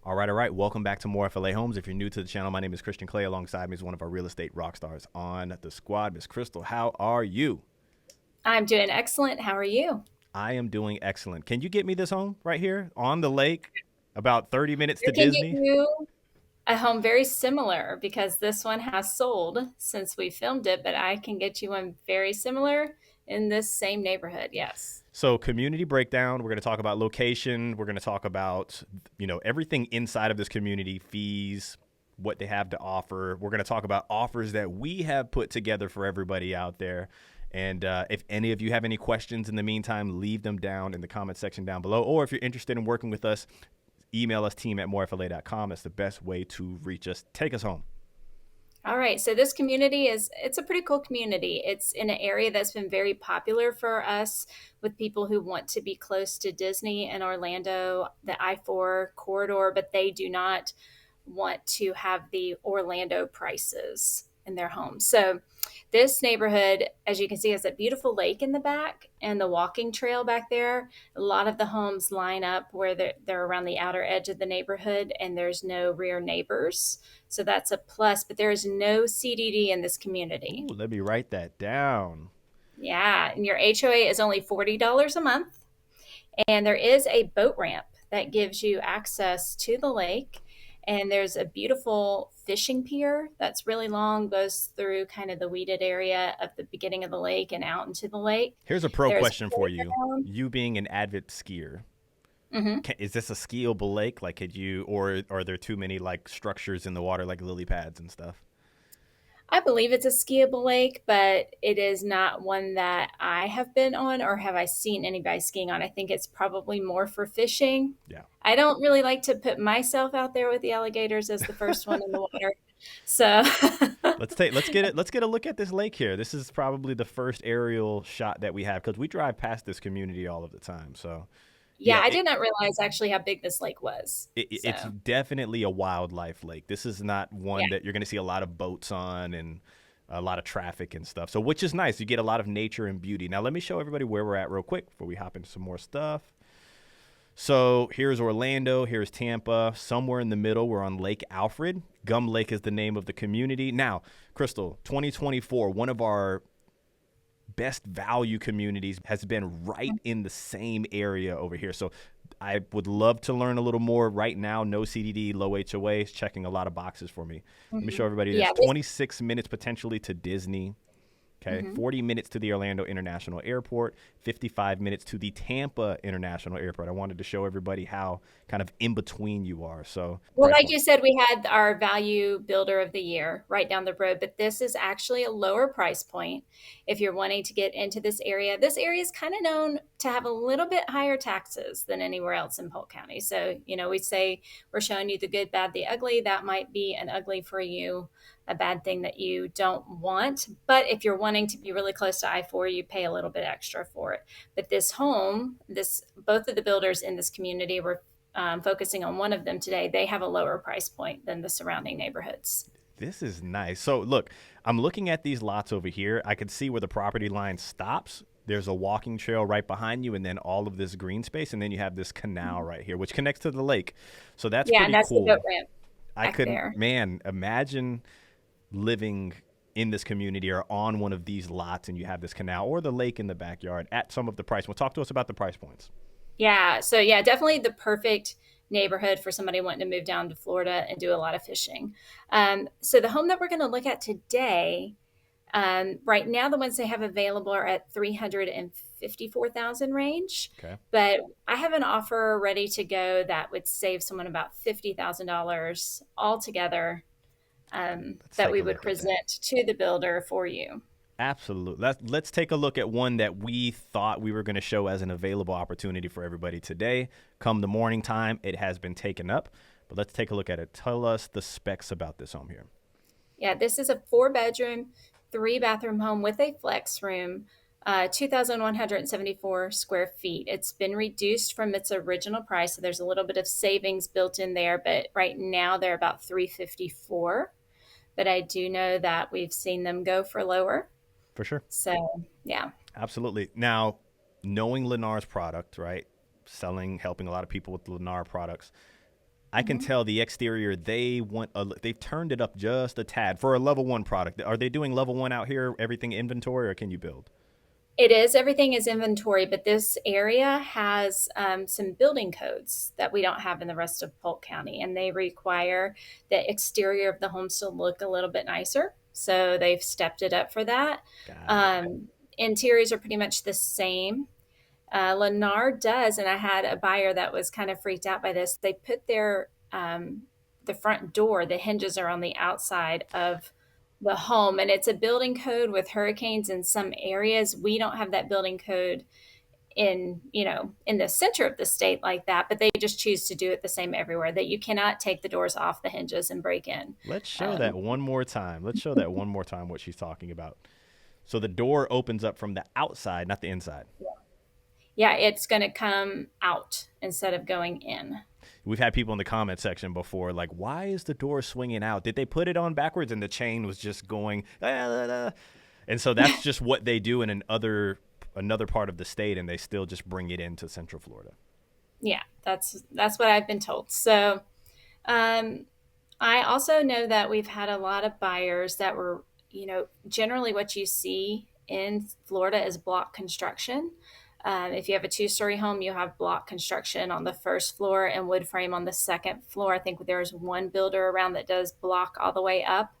All right. Welcome back to More FLA Homes. If you're new to the channel, my name is Christian Clay. Alongside me is one of our real estate rock stars on the squad, Miss Crystal. How are you? I'm doing excellent. How are you? I am doing excellent. Can you get me this home right here on the lake, about 30 minutes I to can get Disney? you a home very similar because this one has sold since we filmed it, but I can get you one very similar in this same neighborhood. Yes. So, community breakdown. We're going to talk about location. We're going to talk about, everything inside of this community, fees, what they have to offer. We're going to talk about offers that we have put together for everybody out there. And if any of you have any questions in the meantime, leave them down in the comment section down below. Or if you're interested in working with us, email us team@morefla.com. That's the best way to reach us. Take us home. All right. So this community it's a pretty cool community. It's in an area that's been very popular for us with people who want to be close to Disney and Orlando, the I-4 corridor, but they do not want to have the Orlando prices in their homes. So this neighborhood, as you can see, has a beautiful lake in the back and the walking trail back there. A lot of the homes line up where they're around the outer edge of the neighborhood and there's no rear neighbors. So that's a plus, but there is no CDD in this community. Ooh, let me write that down. Yeah, and your HOA is only $40 a month. And there is a boat ramp that gives you access to the lake. And there's a beautiful fishing pier that's really long, goes through kind of the weeded area of the beginning of the lake and out into the lake. Here's a pro There's question a for you. playground. You being an avid skier, Mhm. is this a skiable lake? Like, could you, or are there too many like structures in the water, like lily pads and stuff? I believe it's a skiable lake, but it is not one that I have been on or have I seen anybody skiing on. I think it's probably more for fishing. Yeah. I don't really like to put myself out there with the alligators as the first one in the water. So Let's get a look at this lake here. This is probably the first aerial shot that we have because we drive past this community all of the time. So yeah, yeah, I did not realize actually how big this lake was. it's So definitely a wildlife lake. This is not yeah. one that you're going to see a lot of boats on and a lot of traffic and stuff. So which is nice. You get a lot of nature and beauty. Now let me show everybody where we're at real quick before we hop into some more stuff. So here's Orlando, here's Tampa. Somewhere in the middle, we're on Lake Alfred. Gum Lake is the name of the community. Now, Crystal, 2024, one of our best value communities has been right in the same area over here. So I would love to learn a little more right now. No CDD, low HOA is checking a lot of boxes for me. Let me show Mhm. everybody this. Yeah, 26 minutes potentially to Disney. Okay, mhm. 40 minutes to the Orlando International Airport, 55 minutes to the Tampa International Airport. I wanted to show everybody how kind of in between you are. So, Well, price like point. you said, we had our value builder of the year right down the road, but this is actually a lower price point if you're wanting to get into this area. This area is kind of known to have a little bit higher taxes than anywhere else in Polk County. So, we say we're showing you the good, bad, the ugly. That might be an ugly for you, a bad thing that you don't want. But if you're wanting to be really close to I-4, you pay a little bit extra for it. But this home, both of the builders in this community were focusing on one of them today, they have a lower price point than the surrounding neighborhoods. This is nice. So, look, I'm looking at these lots over here. I can see where the property line stops. There's a walking trail right behind you, and then all of this green space, and then you have this canal right here, which connects to the lake. So that's Yeah, and pretty that's the boat cool. ramp I back couldn't, there. man, imagine living in this community or on one of these lots and you have this canal or the lake in the backyard at some of the price. Well, talk to us about the price points. Yeah, so yeah, definitely the perfect neighborhood for somebody wanting to move down to Florida and do a lot of fishing. So the home that we're going to look at today, right now, the ones they have available are at 354,000 range, Okay. but I have an offer ready to go that would save someone about $50,000 altogether, Let's that take we a would look at that. present to the builder for you. Absolutely. Let's take a look at one that we thought we were going to show as an available opportunity for everybody today. Come the morning time, it has been taken up, but let's take a look at it. Tell us the specs about this home here. Yeah, this is a four-bedroom, three-bathroom home with a flex room, 2,174 square feet. It's been reduced from its original price, so there's a little bit of savings built in there, but right now they're about 354. But I do know that we've seen them go for lower. For sure. So, yeah. Absolutely. Now, knowing Lennar's product, right? Selling, helping a lot of people with Lennar products. I can tell the exterior, they've turned it up just a tad for a level 1 product. Are they doing level 1 out here, everything inventory, or can you build? It is. Everything is inventory, but this area has some building codes that we don't have in the rest of Polk County, and they require the exterior of the homes to look a little bit nicer. So they've stepped it up for that. Got it. Interiors are pretty much the same. Lennar does, and I had a buyer that was kind of freaked out by this. They put their the front door, the hinges are on the outside of the home, and it's a building code with hurricanes in some areas. We don't have that building code in the center of the state like that, but they just choose to do it the same everywhere. That you cannot take the doors off the hinges and break in. Let's show that Um, one more time. Let's show that one more time what she's talking about. So the door opens up from the outside, not the inside. yeah, it's going to come out instead of going in. We've had people in the comment section before like, why is the door swinging out? Did they put it on backwards and the chain was just going ah, ah, ah. And so that's just what they do in another part of the state, and they still just bring it into Central Florida. Yeah, that's what I've been told. So um, I also know that we've had a lot of buyers that were, generally what you see in Florida is block construction. If you have a two-story home, you have block construction on the first floor and wood frame on the second floor. I think there's one builder around that does block all the way up.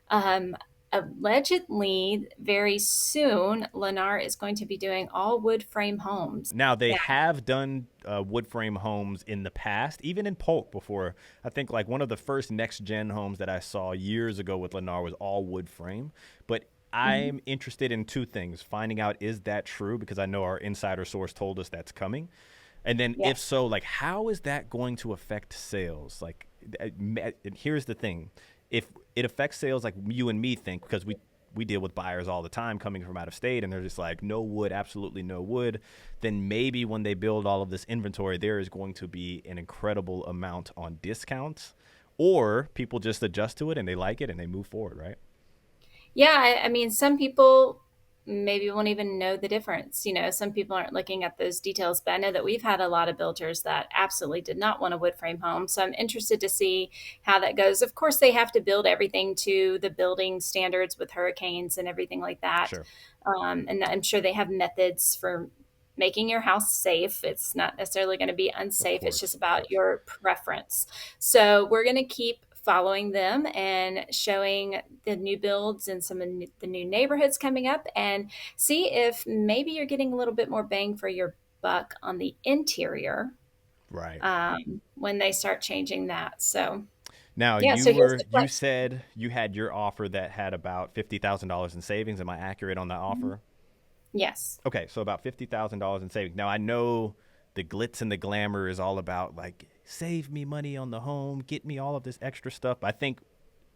Um, Allegedly, very soon, Lennar is going to be doing all wood frame homes. Now, they Yeah. have done wood frame homes in the past, even in Polk before. I think like one of the first next gen homes that I saw years ago with Lennar was all wood frame. But I'm interested in two things: finding out, is that true? Because I know our insider source told us that's coming. And then Yeah. if so, like, how is that going to affect sales? Like, and here's the thing. If it affects sales like you and me think, because we deal with buyers all the time coming from out of state, and they're just like, no wood, absolutely no wood, then maybe when they build all of this inventory, there is going to be an incredible amount on discounts, or people just adjust to it and they like it and they move forward, right? Yeah, I mean, some people maybe won't even know the difference. Some people aren't looking at those details, but I know that we've had a lot of builders that absolutely did not want a wood frame home. So I'm interested to see how that goes. Of course, they have to build everything to the building standards with hurricanes and everything like that. Sure. And I'm sure they have methods for making your house safe. It's not necessarily going to be Of unsafe. It's course. just Of about course. your preference. So we're going to keep following them and showing the new builds and some of the new neighborhoods coming up, and see if maybe you're getting a little bit more bang for your buck on the interior Right. when they start changing that. So Now yeah, so here's the you question. said you had your offer that had about $50,000 in savings. Am I accurate on that offer? Yes. Okay, so about $50,000 in savings. Now I know the glitz and the glamour is all about like save me money on the home, get me all of this extra stuff. I think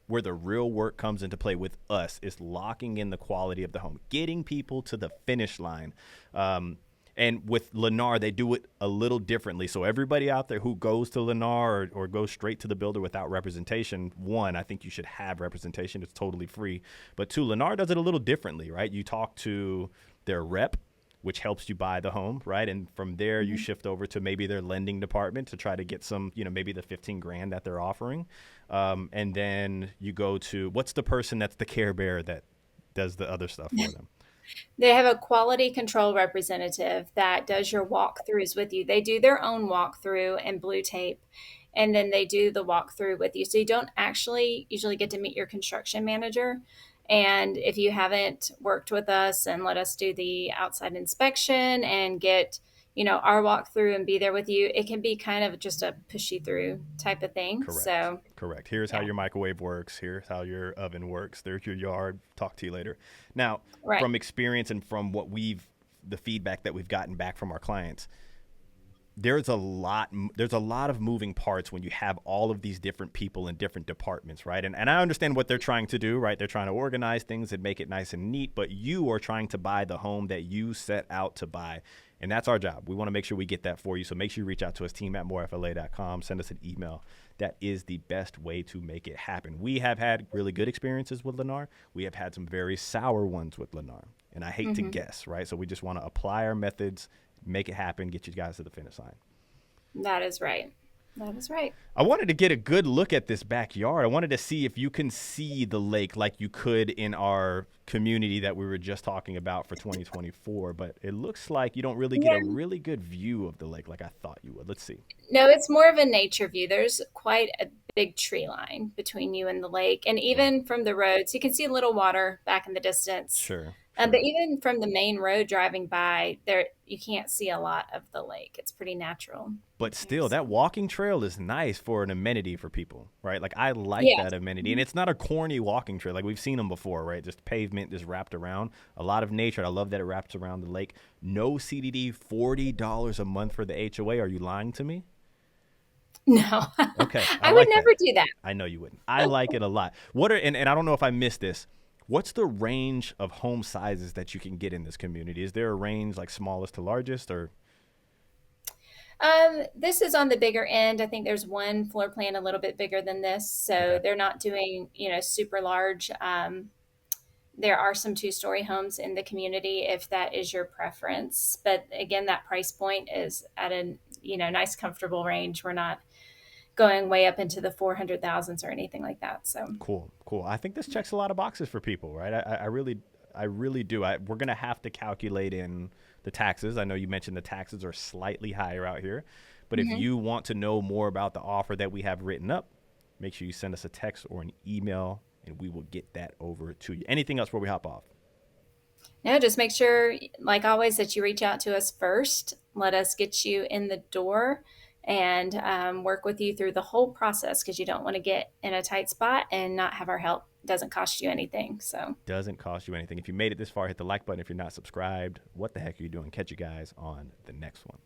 where the real work comes into play with us is locking in the quality of the home, getting people to the finish line. And with Lennar, they do it a little differently. So everybody out there who goes to Lennar or goes straight to the builder without representation, one, I think you should have representation. It's totally free. But two, Lennar does it a little differently, right? You talk to their rep, which helps you buy the home, right? And from there, you shift over to maybe their lending department to try to get some, maybe the 15 grand that they're offering. And then you go to, what's the person that's the Care Bear that does the other stuff for them? They have a quality control representative that does your walkthroughs with you. They do their own walkthrough and blue tape, and then they do the walkthrough with you. So you don't actually usually get to meet your construction manager. And if you haven't worked with us and let us do the outside inspection and get, our walkthrough and be there with you, it can be kind of just a push you through type of thing. Correct. So Correct. Here's how yeah, your microwave works. Here's how your oven works. There's your yard. Talk to you later. Now, right. from experience and from the feedback that we've gotten back from our clients, there's a lot of moving parts when you have all of these different people in different departments, right? And I understand what they're trying to do, right? They're trying to organize things and make it nice and neat, but you are trying to buy the home that you set out to buy. And that's our job. We want to make sure we get that for you. So make sure you reach out to us, team@morefla.com. Send us an email. That is the best way to make it happen. We have had really good experiences with Lennar. We have had some very sour ones with Lennar. And I hate to guess, right? So we just want to apply our methods, make it happen, get you guys to the finish line. That is right. That is right. I wanted to get a good look at this backyard. I wanted to see if you can see the lake like you could in our community that we were just talking about for 2024, but it looks like you don't really get a Yeah. really good view of the lake like I thought you would. Let's see. No, it's more of a nature view. There's quite a big tree line between you and the lake. And Wow. even from the roads, you can see a little water back in the distance. Sure, But sure. even from the main road driving by, there you can't see a lot of the lake. It's pretty natural But there. still, So that walking trail is nice for an amenity for people, right? Like I like yes. that amenity, and it's not a corny walking trail like we've seen them before, right? Just pavement, just wrapped around. A lot of nature. I love that it wraps around the lake. No CDD, $40 a month for the HOA. Are you lying to me? No, Okay, I I would like that. never do that. I know you wouldn't. I like it a lot. What are and I don't know if I missed this. What's the range of home sizes that you can get in this community? Is there a range like smallest to largest or This is on the bigger end. I think there's one floor plan a little bit bigger than this, okay? so they're not doing super large. There are some two-story homes in the community if that is your preference, but again, that price point is at a nice, comfortable range. We're not going way up into the 400,000s or anything like that. So Cool, cool. I think this checks a lot of boxes for people, right? I really do. We're gonna have to calculate in the taxes. I know you mentioned the taxes are slightly higher out here, but if mhm. you want to know more about the offer that we have written up, make sure you send us a text or an email, and we will get that over to you. Anything else before we hop off? No, just make sure, like always, that you reach out to us first. Let us get you in the door and work with you through the whole process because you don't want to get in a tight spot and not have our help. It doesn't cost you anything. So, Doesn't cost you anything. If you made it this far, hit the like button. If you're not subscribed, what the heck are you doing? Catch you guys on the next one.